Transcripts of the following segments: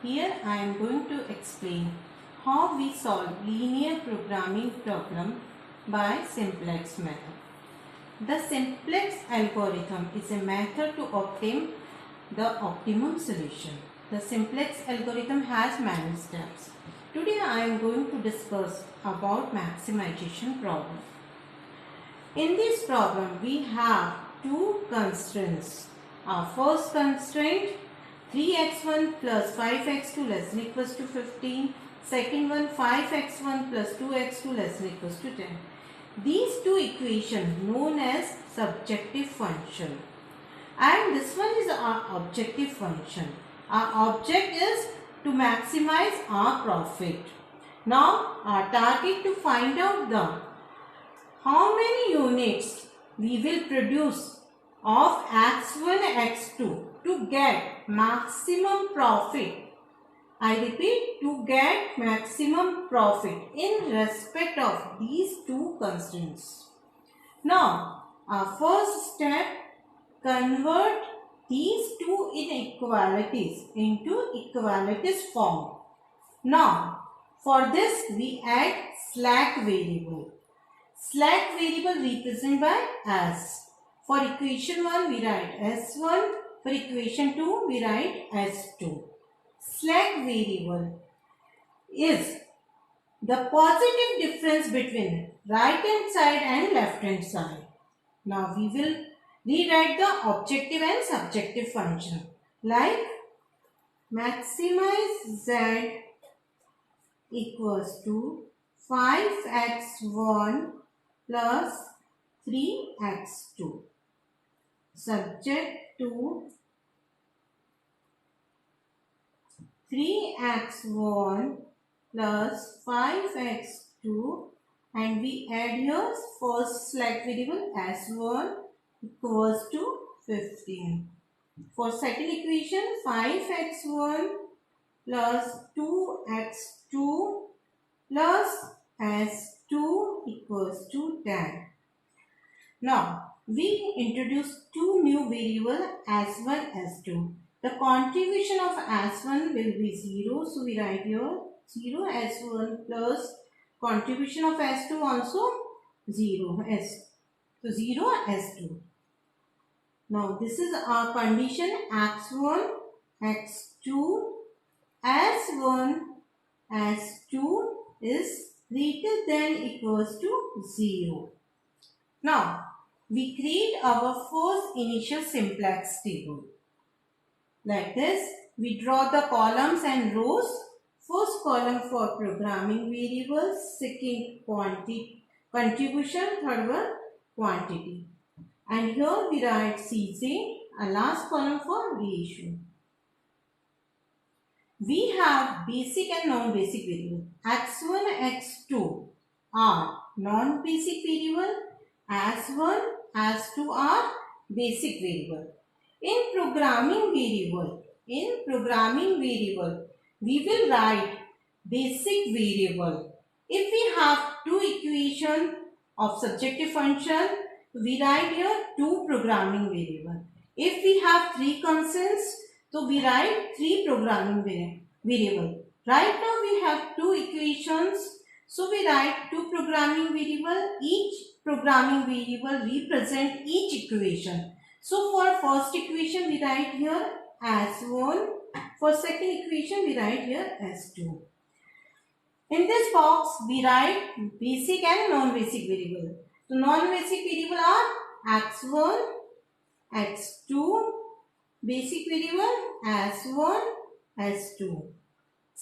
Here I am going to explain how we solve linear programming problem by simplex method. The simplex algorithm is a method to obtain the optimum solution. The simplex algorithm has many steps. Today I am going to discuss about maximization problem. In this problem we have two constraints. Our first constraint 3x1 plus 5x2 less than equals to 15. Second one 5x1 plus 2x2 less than equals to 10. These two equations known as subjective function. And this one is our objective function. Our object is to maximize our profit. Now our target to find out how many units we will produce of x1 x2 to get maximum profit. I repeat, to get maximum profit in respect of these two constraints. Now our first step, convert these two inequalities into equalities form. Now for this we add slack variable. Slack variable represented by s. For equation 1 we write s1. For equation 2 we write s2. Slack variable is the positive difference between right hand side and left hand side. Now we will rewrite the objective and subjective function like maximize z equals to 5x1 plus 3x2 subject to 3x1 plus 5x2 and we add here first slack variable s1 equals to 15. For second equation 5x1 plus 2x2 plus s2 equals to 10. Now we introduce two new variables s1 s2. The contribution of s1 will be 0, so we write here 0 s1 plus contribution of s2 also 0 so 0 s2. Now this is our condition x1 x2 s1 s2 is greater than equals to 0. Now we create our first initial simplex table. Like this, we draw the columns and rows. First column for programming variables, second contribution, third one quantity. And here we write Cj, and last column for reissue. We have basic and non-basic variable. x1, x2 are non-basic variable, s1, s2 are basic variable. In programming variable, we will write basic variable. If we have two equations of subjective function, we write here two programming variable. If we have three constants, so we write three programming variable. Right now we have two equations, so we write two programming variable. Each programming variable represent each equation. So for first equation we write here s1. For second equation we write here s2. In this box we write basic and non-basic variable. So non-basic variable are x1, x2, basic variable s1, s2.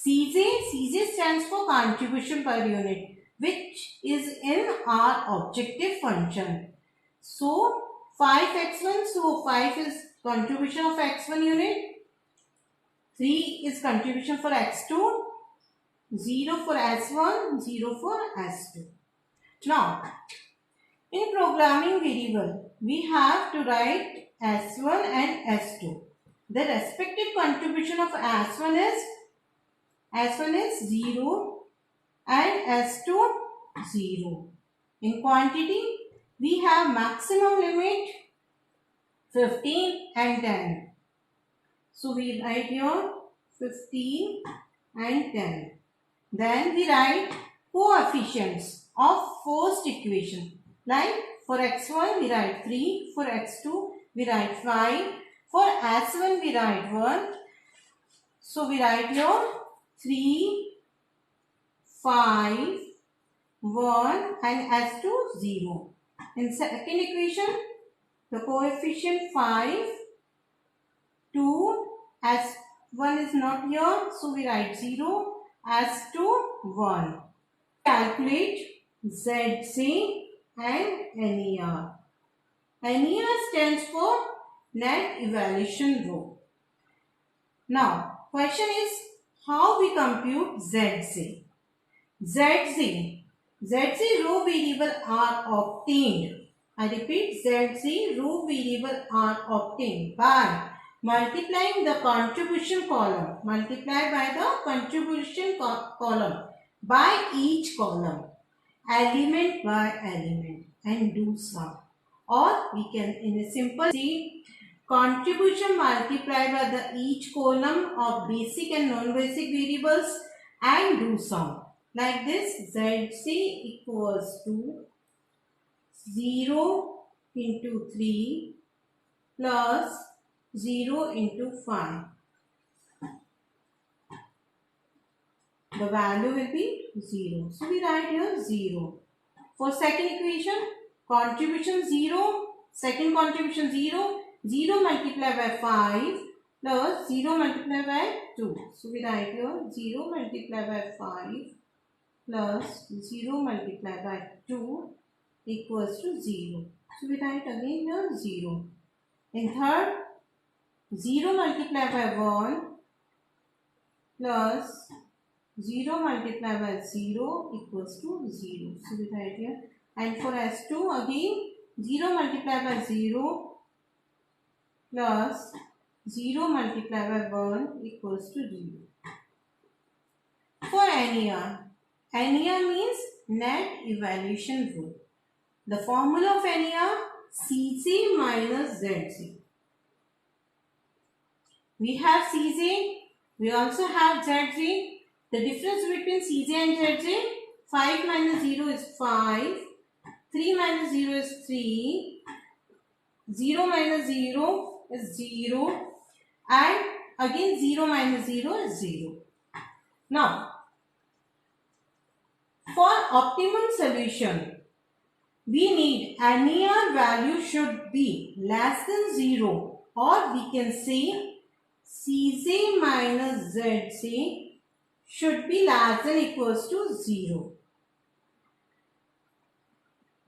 Cj stands for contribution per unit, which is in our objective function. So 5x1, so 5 is contribution of x1 unit, 3 is contribution for x2, 0 for s1, 0 for s2. Now, in programming variable, we have to write s1 and s2. The respective contribution of s1 is 0 and s2 0. In quantity, we have maximum limit 15 and 10. So we write here 15 and 10. Then we write coefficients of first equation. Like for x1 we write 3, for x2 we write 5, for s1 we write 1. So we write here 3, 5, 1 and s2 0. In second equation, the coefficient 5, 2, s1 is not here, so we write 0, s2 1. Calculate ZC and NER. NER stands for net evaluation row. Now, question is how we compute ZC. ZC row variable are obtained. I repeat, ZC row variable are obtained by multiplying the contribution column. Multiply by the contribution column by each column, element by element, and do sum. Or we can in a simple see contribution multiplied by the each column of basic and non-basic variables and do sum. Like this, ZC equals to 0 into 3 plus 0 into 5. The value will be 0. So we write here 0. For second equation, contribution 0, second contribution 0, 0 multiplied by 5 plus 0 multiplied by 2. So we write here 0 multiplied by 5 plus 0 multiplied by 2 equals to 0. So we write again here 0. In third, 0 multiplied by 1 plus 0 multiplied by 0 equals to 0. So we write here. And for S2 again 0 multiplied by 0 plus 0 multiplied by 1 equals to 0. For NER, NER means net evaluation row. The formula of NER, CJ minus ZC. We have CJ, we also have ZJ. The difference between CJ and ZJ, 5 minus 0 is 5, 3 minus 0 is 3, 0 minus 0 is 0, and again 0 minus 0 is 0. Now, for optimum solution, we need NER value should be less than 0, or we can say CJ minus ZC should be less than equals to 0.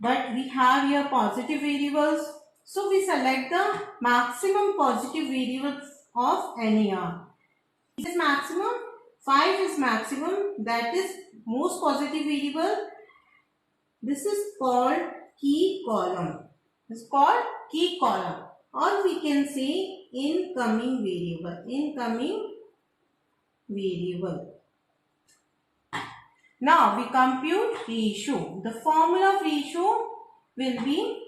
But we have here positive variables, so we select the maximum positive variable of NER. This is maximum, 5 is maximum, that is most positive variable. This is called key column. This is called key column, or we can say incoming variable. Incoming variable. Now we compute ratio. The formula of ratio will be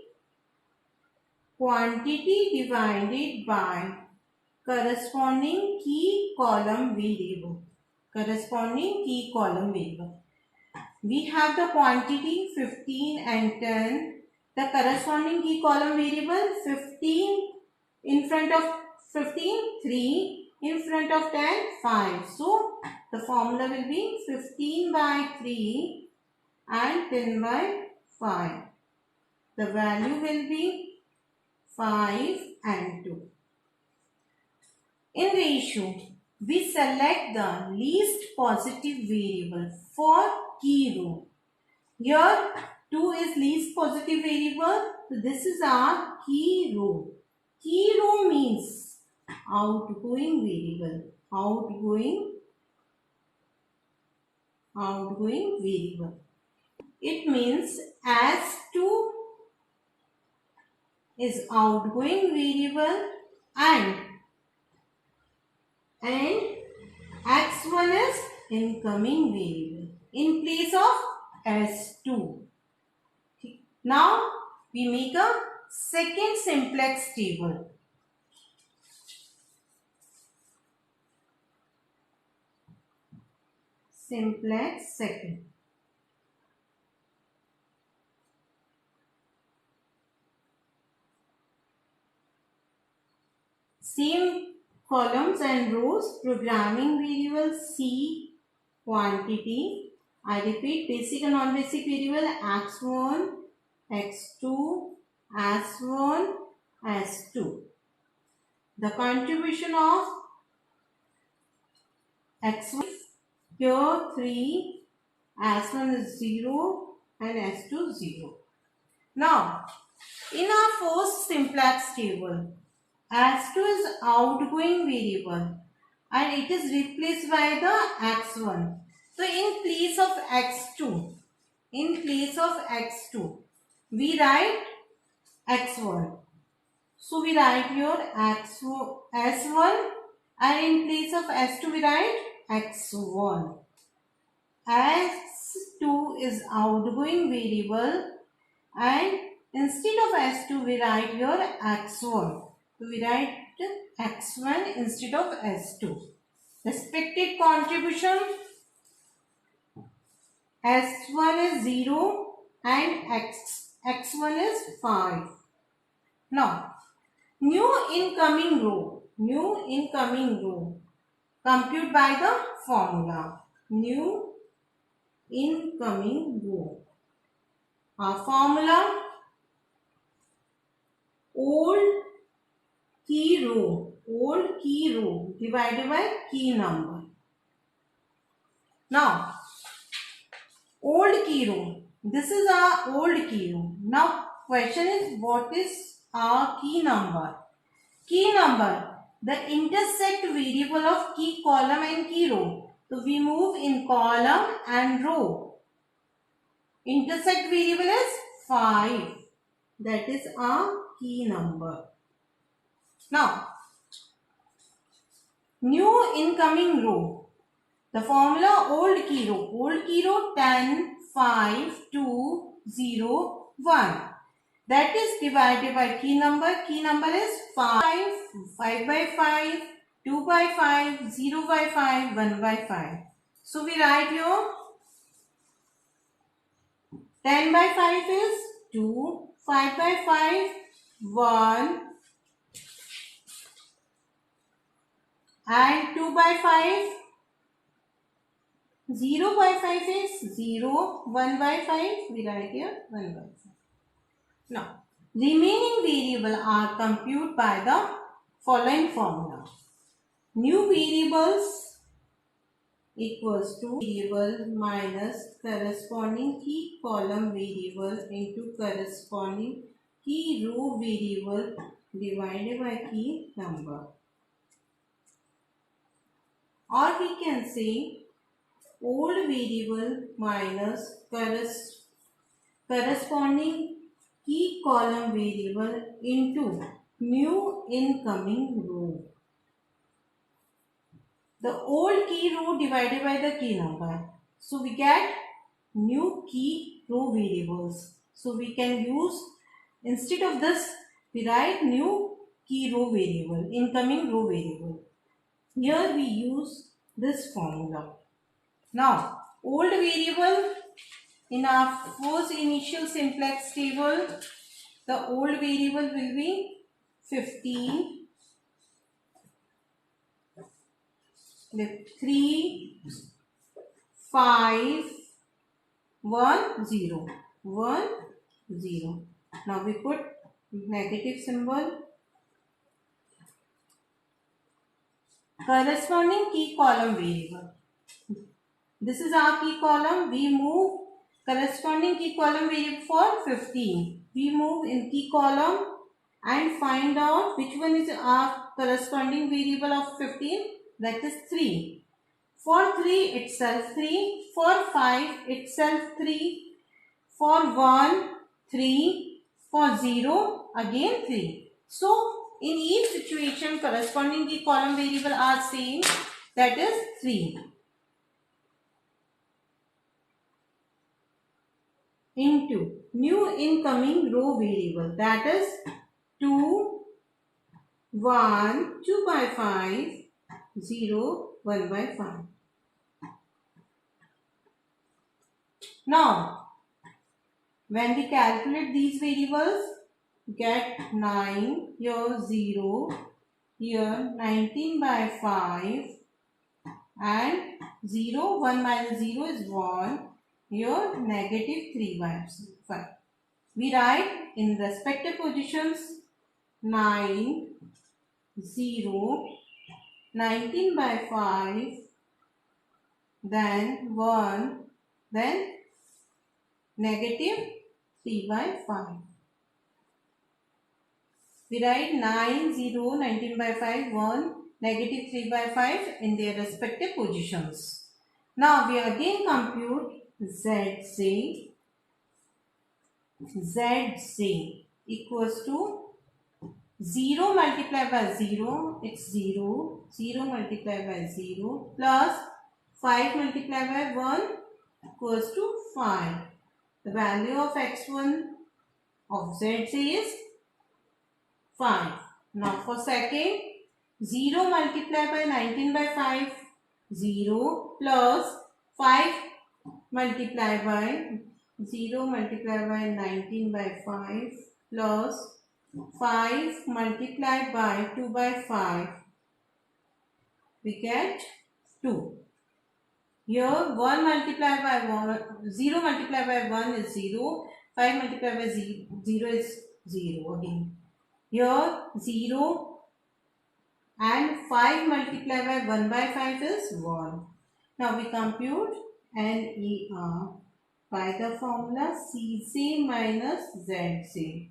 quantity divided by corresponding key column variable. Corresponding key column variable. We have the quantity 15 and 10. The corresponding key column variable 15 in front of 15, 3 in front of 10, 5. So the formula will be 15 by 3 and 10 by 5. The value will be 5 and 2. In ratio, we select the least positive variable for key row. Here 2 is least positive variable. So this is our key row. Key row means outgoing variable. Outgoing variable. It means S2 is outgoing variable and X1 is incoming variable in place of S2. Now we make a second simplex table. simplex second. Same columns and rows, programming variable C quantity. I repeat, basic and non-basic variable x1, x2, s1, s2. The contribution of x1 here 3, s1 is 0 and s2 0. Now, in our first simplex table, s2 is outgoing variable and it is replaced by the x1. So, in place of x2, we write x1. So, we write here s1 and in place of s2, we write x1. s2 is outgoing variable and instead of s2, we write here x1. So, we write x1 instead of s2. Expected contribution, s1 is 0 and x1 is 5. Now, new incoming row, compute by the formula, new incoming row. Our formula, old key row divided by key number. Now, old key row, this is our old key row. Now, question is, what is our key number? Key number, the intersect variable of key column and key row. So, we move in column and row. Intersect variable is 5. That is our key number. Now, new incoming row. The formula old key row 10, 5, 2, 0, 1. That is divided by key number. Key number is 5, 5 by 5, 2 by 5, 0 by 5, 1 by 5. So, we write here 10 by 5 is 2, 5 by 5, 1 and 2 by 5, 0 by 5 is 0, 1 by 5, we write here 1 by 5. Now, remaining variable are computed by the following formula. New variables equals to variable minus corresponding key column variable into corresponding key row variable divided by key number. Or we can say old variable minus corresponding key column variable into new incoming row. The old key row divided by the key number. So, we get new key row variables. So, we can use, instead of this, we write new key row variable, incoming row variable. Here we use this formula. Now, old variable in our first initial simplex table, the old variable will be 15 with 3, 5, 1, 0, 1, 0. Now we put negative symbol. Corresponding key column variable. This is our key column. We move corresponding key column variable for 15. We move in key column and find out which one is our corresponding variable of 15. That is 3. For 3 itself 3. For 5 itself 3. For 1 3. For 0 again 3. So, in each situation corresponding key column variable are same. That is 3. Into new incoming row variable, that is 2, 1, 2 by 5, 0, 1 by 5. Now, when we calculate these variables, get 9, here 0, here 19 by 5, and 0, 1 minus 0 is 1, here negative 3 by 5. We write in respective positions 9, 0, 19 by 5, then 1, then negative 3 by 5. We write 9, 0, 19 by 5, 1, negative 3 by 5 in their respective positions. Now we again compute ZC. ZC equals to 0 multiplied by 0, it's 0, 0 multiplied by 0 plus 5 multiplied by 1 equals to 5. The value of x1 of ZC is 5. Now for second, 0 multiplied by 19 by 5, 0 plus 5 multiplied by 0 multiplied by 19 by 5 plus 5 multiplied by 2 by 5, we get 2. Here 1 multiplied by 1, 0 multiplied by 1 is 0, 5 multiplied by 0 is 0 again. Here 0 and 5 multiplied by 1 by 5 is 1. Now we compute NER by the formula CJ minus ZC.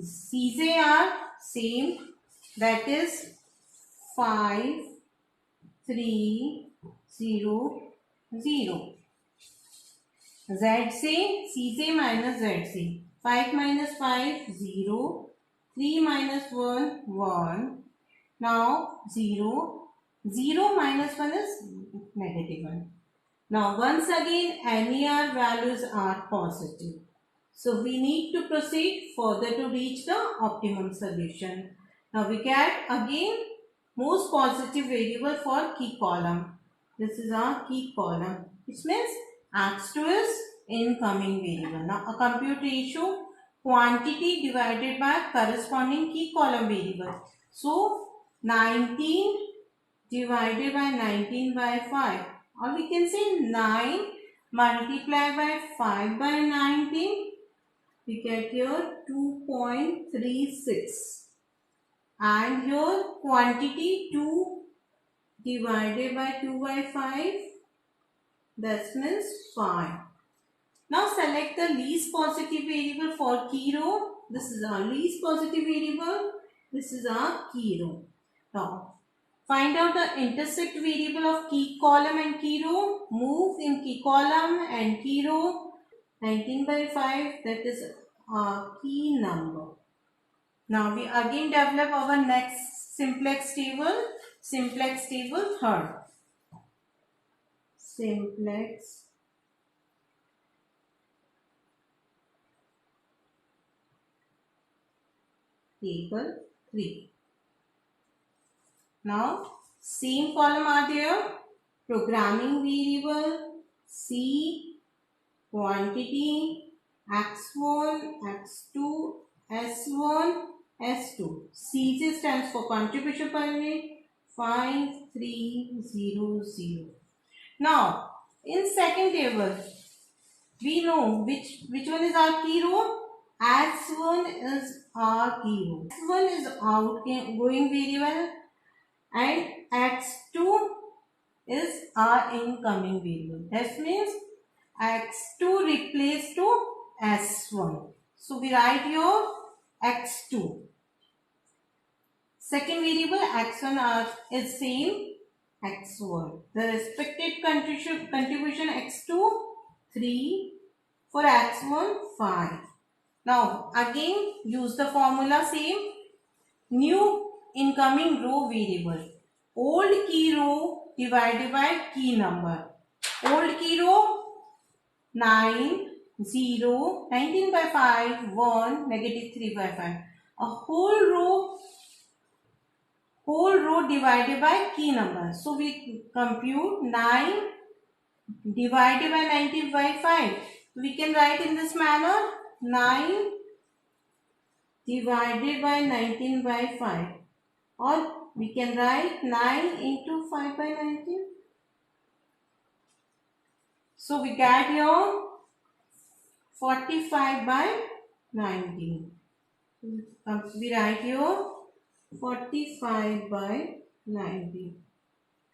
CJ are same, that is 5, 3, 0, 0. ZC, CJ minus ZC. 5 minus 5, 0. 3 minus 1, 1. Now 0. 0 minus 1 is negative 1. Now once again NER values are positive. So we need to proceed further to reach the optimum solution. Now we get again most positive variable for key column. This is our key column, which means x2 is incoming variable. Now a compute ratio quantity divided by corresponding key column variable. So 19 divided by 19 by 5, or we can say 9 multiplied by 5 by 19, we get here 2.36, and here quantity 2 divided by 2 by 5, that means 5. Now select the least positive variable for key row. This is our least positive variable. This is our key row. Now find out the intersect variable of key column and key row. Move in key column and key row. 19 by 5, that is our key number. Now we again develop our next simplex table. Simplex table third. Simplex table 3. Now same column are there. Programming variable C, quantity x1, x2, s1, s2. CJ stands for contribution per unit 5300. Now in second table we know which one is our key row. x1 is our key row. x1 is outgoing variable and x2 is our incoming variable. That means x2 replaced to s1. So we write here x2. Second variable x1 is same x1. The respective contribution x2 3, for x1 5. Now again use the formula same. New incoming row variable. Old key row divided by key number. Old key row 9, 0, 19 by 5, 1, negative 3 by 5. A whole row divided by key number. So we compute 9 divided by 90 by 5. We can write in this manner 9 divided by 19 by 5, or we can write 9 into 5 by 19. So we get here 45 by 19. We write here 45 by 19.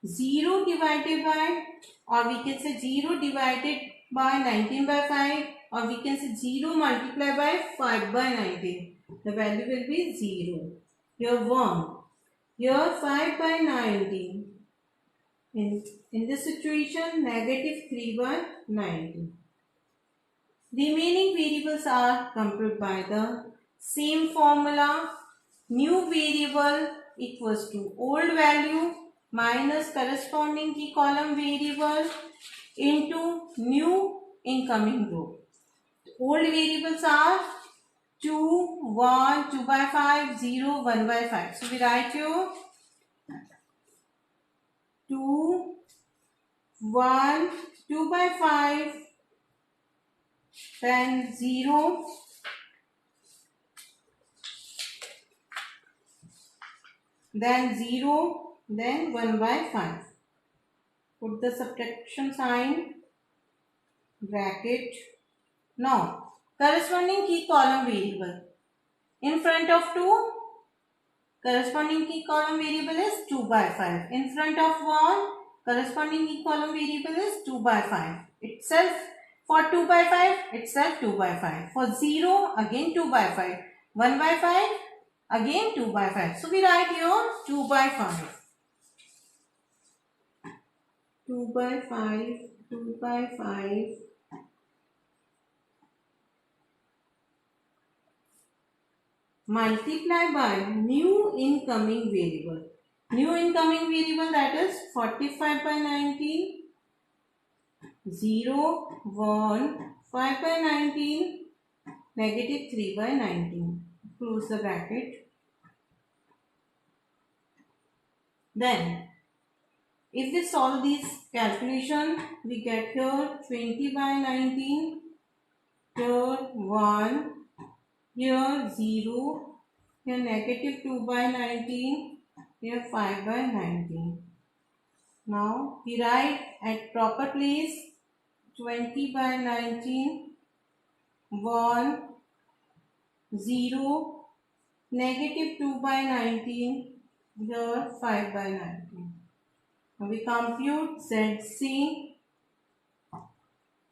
0 divided by, or we can say 0 divided by 19 by 5, or we can say 0 multiplied by 5 by 19. The value will be 0. Here 1. Here 5 by 19. In this situation, negative 3 by 19. Remaining variables are computed by the same formula. New variable equals to old value minus corresponding key column variable into new incoming row. Old variables are 2, 1, 2 by 5, 0, 1 by 5. So we write here 2, 1, 2 by 5, then 0, then 0, then 1 by 5. Put the subtraction sign, bracket. Now, corresponding key column variable. In front of 2, corresponding key column variable is 2 by 5. In front of 1, corresponding key column variable is 2 by 5. Itself, for 2 by 5, itself 2 by 5. For 0, again 2 by 5. 1 by 5, again 2 by 5. So we write here 2 by 5. 2 by 5, 2 by 5. Multiply by new incoming variable. New incoming variable, that is 45 by 19, 0, 1, 5 by 19, negative 3 by 19. Close the bracket. Then, if we solve these calculation, we get here 20 by 19, here 1, here 0, here negative 2 by 19, here 5 by 19. Now we write at proper place 20 by 19, 1, 0, negative 2 by 19, here 5 by 19. Now we compute ZC.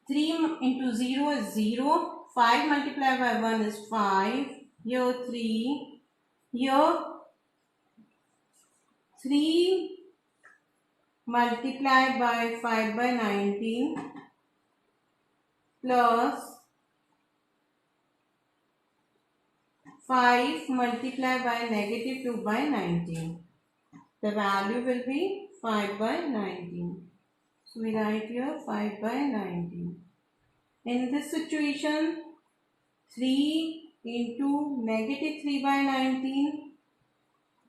3 into 0 is 0. 5 multiplied by 1 is 5. Here 3. Here 3 multiplied by 5 by 19 plus 5 multiplied by negative 2 by 19. The value will be 5 by 19. So we write here 5 by 19. In this situation, 3 into negative 3 by 19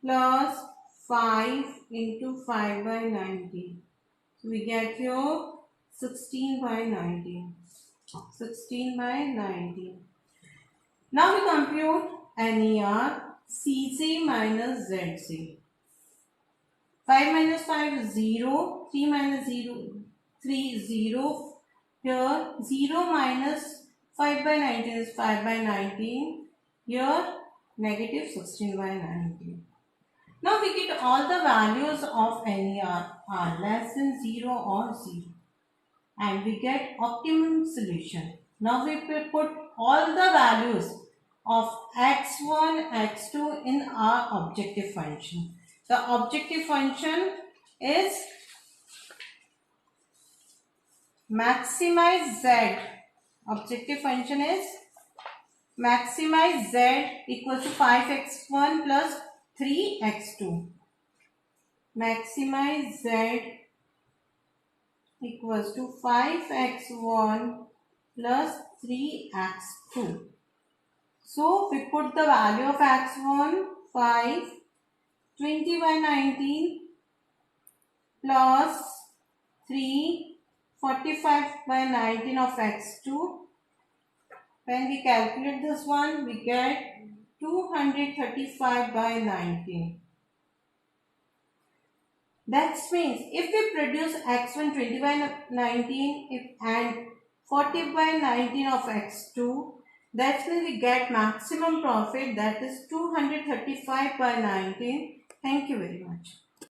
plus 5 into 5 by 19. So we get here 16 by 19. 16 by 19. Now we compute NER CJ minus ZC. 5 minus 5 is 0. 3 minus 0, 3 is 0. Here 0 minus 5 by 19 is 5 by 19. Here negative 16 by 19. Now we get all the values of NER are less than 0 or 0. And we get optimum solution. Now we put all the values of x1, x2 in our objective function. The objective function is maximize z. Objective function is maximize z equals to 5x1 plus 3x2. Maximize z equals to 5x1 plus 3x2. So we put the value of x1 5, 20 by 19 plus 3, 45 by 19 of x2. When we calculate this one, we get 235 by 19. That means if we produce x1 20 by 19 and 40 by 19 of x2, that means we get maximum profit, that is 235 by 19. Thank you very much.